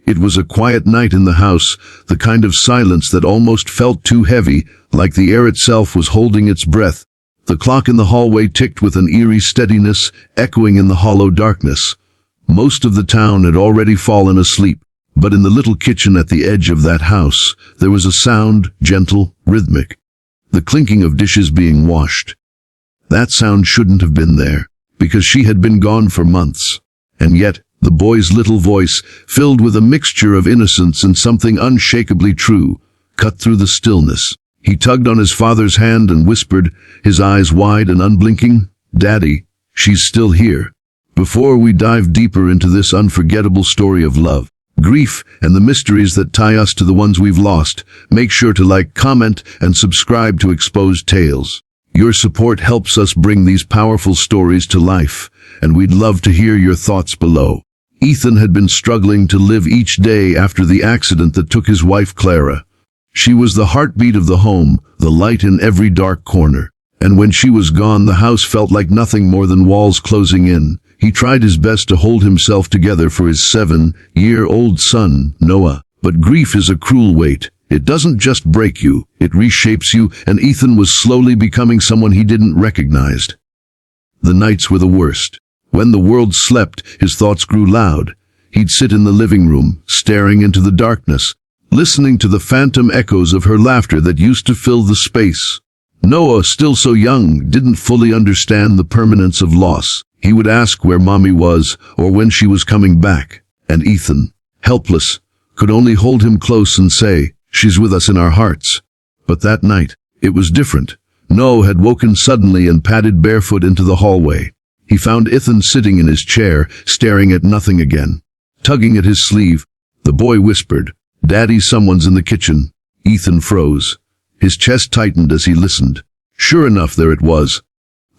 It was a quiet night in the house, the kind of silence that almost felt too heavy, like the air itself was holding its breath. The clock in the hallway ticked with an eerie steadiness, echoing in the hollow darkness. Most of the town had already fallen asleep, but in the little kitchen at the edge of that house, there was a sound, gentle, rhythmic. The clinking of dishes being washed. That sound shouldn't have been there, because she had been gone for months. And yet, the boy's little voice, filled with a mixture of innocence and something unshakably true, cut through the stillness. He tugged on his father's hand and whispered, his eyes wide and unblinking, "Daddy, she's still here." Before we dive deeper into this unforgettable story of love, grief, and the mysteries that tie us to the ones we've lost, make sure to like, comment, and subscribe to Exposed Tales. Your support helps us bring these powerful stories to life, and we'd love to hear your thoughts below. Ethan had been struggling to live each day after the accident that took his wife Clara. She was the heartbeat of the home, the light in every dark corner. And when she was gone, the house felt like nothing more than walls closing in. He tried his best to hold himself together for his 7-year-old son, Noah. But grief is a cruel weight. It doesn't just break you, it reshapes you, and Ethan was slowly becoming someone he didn't recognize. The nights were the worst. When the world slept, his thoughts grew loud. He'd sit in the living room, staring into the darkness, listening to the phantom echoes of her laughter that used to fill the space. Noah, still so young, didn't fully understand the permanence of loss. He would ask where Mommy was, or when she was coming back. And Ethan, helpless, could only hold him close and say, "She's with us in our hearts." But that night, it was different. Noah had woken suddenly and padded barefoot into the hallway. He found Ethan sitting in his chair, staring at nothing again. Tugging at his sleeve, the boy whispered, "Daddy, someone's in the kitchen." Ethan froze. His chest tightened as he listened. Sure enough, there it was.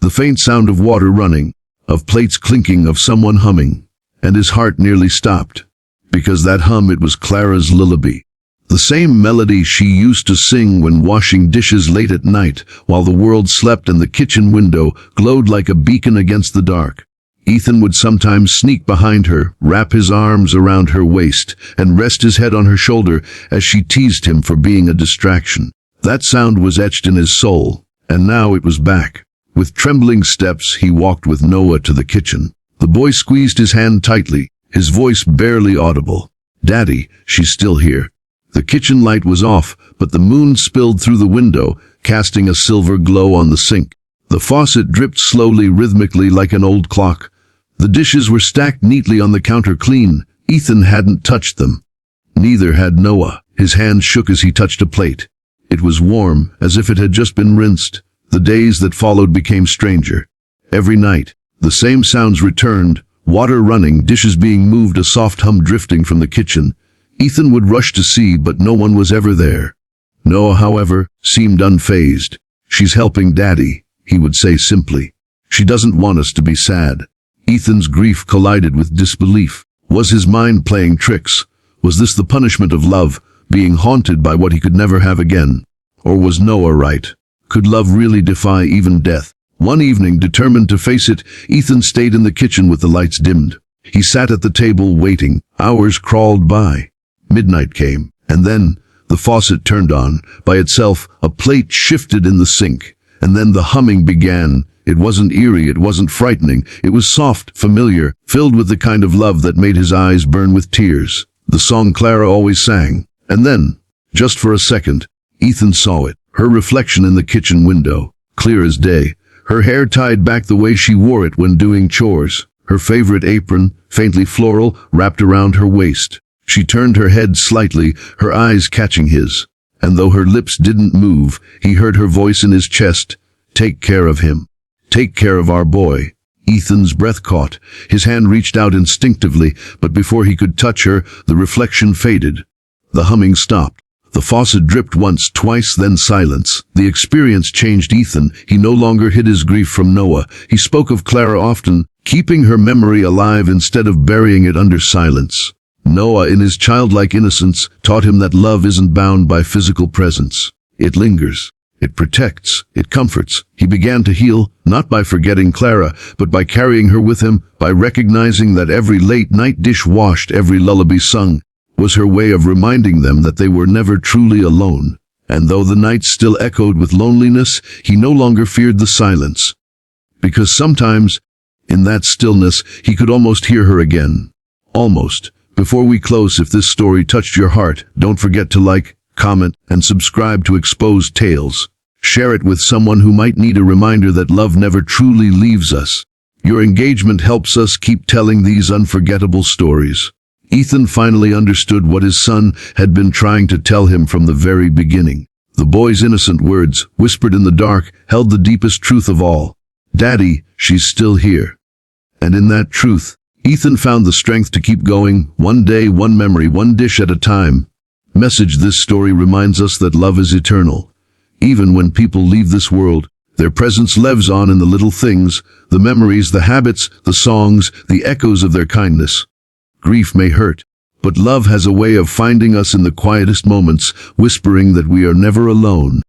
The faint sound of water running, of plates clinking, of someone humming. And his heart nearly stopped. Because that hum, it was Clara's lullaby. The same melody she used to sing when washing dishes late at night, while the world slept, and the kitchen window glowed like a beacon against the dark. Ethan would sometimes sneak behind her, wrap his arms around her waist, and rest his head on her shoulder as she teased him for being a distraction. That sound was etched in his soul, and now it was back. With trembling steps, he walked with Noah to the kitchen. The boy squeezed his hand tightly, his voice barely audible. "Daddy, she's still here." The kitchen light was off, but the moon spilled through the window, casting a silver glow on the sink. The faucet dripped slowly, rhythmically, like an old clock. The dishes were stacked neatly on the counter, clean. Ethan hadn't touched them. Neither had Noah. His hand shook as he touched a plate. It was warm, as if it had just been rinsed. The days that followed became stranger. Every night, the same sounds returned, water running, dishes being moved, a soft hum drifting from the kitchen. Ethan would rush to see, but no one was ever there. Noah, however, seemed unfazed. "She's helping Daddy," he would say simply. "She doesn't want us to be sad." Ethan's grief collided with disbelief. Was his mind playing tricks? Was this the punishment of love, being haunted by what he could never have again? Or was Noah right? Could love really defy even death? One evening, determined to face it, Ethan stayed in the kitchen with the lights dimmed. He sat at the table waiting. Hours crawled by. Midnight came, and then the faucet turned on. By itself, a plate shifted in the sink, and then the humming began. It wasn't eerie, it wasn't frightening. It was soft, familiar, filled with the kind of love that made his eyes burn with tears. The song Clara always sang. And then, just for a second, Ethan saw it. Her reflection in the kitchen window, clear as day. Her hair tied back the way she wore it when doing chores. Her favorite apron, faintly floral, wrapped around her waist. She turned her head slightly, her eyes catching his. And though her lips didn't move, he heard her voice in his chest. "Take care of him. Take care of our boy." Ethan's breath caught. His hand reached out instinctively, but before he could touch her, the reflection faded. The humming stopped. The faucet dripped once, twice, then silence. The experience changed Ethan. He no longer hid his grief from Noah. He spoke of Clara often, keeping her memory alive instead of burying it under silence. Noah, in his childlike innocence, taught him that love isn't bound by physical presence. It lingers. It protects. It comforts. He began to heal, not by forgetting Clara, but by carrying her with him, by recognizing that every late-night dish washed, every lullaby sung, was her way of reminding them that they were never truly alone. And though the night still echoed with loneliness, he no longer feared the silence. Because sometimes, in that stillness, he could almost hear her again. Almost. Before we close, if this story touched your heart, don't forget to like, comment, and subscribe to Exposed Tales. Share it with someone who might need a reminder that love never truly leaves us. Your engagement helps us keep telling these unforgettable stories. Ethan finally understood what his son had been trying to tell him from the very beginning. The boy's innocent words, whispered in the dark, held the deepest truth of all. Daddy, she's still here. And in that truth, Ethan found the strength to keep going, one day, one memory, one dish at a time. Message: this story reminds us that love is eternal. Even when people leave this world, their presence lives on in the little things, the memories, the habits, the songs, the echoes of their kindness. Grief may hurt, but love has a way of finding us in the quietest moments, whispering that we are never alone.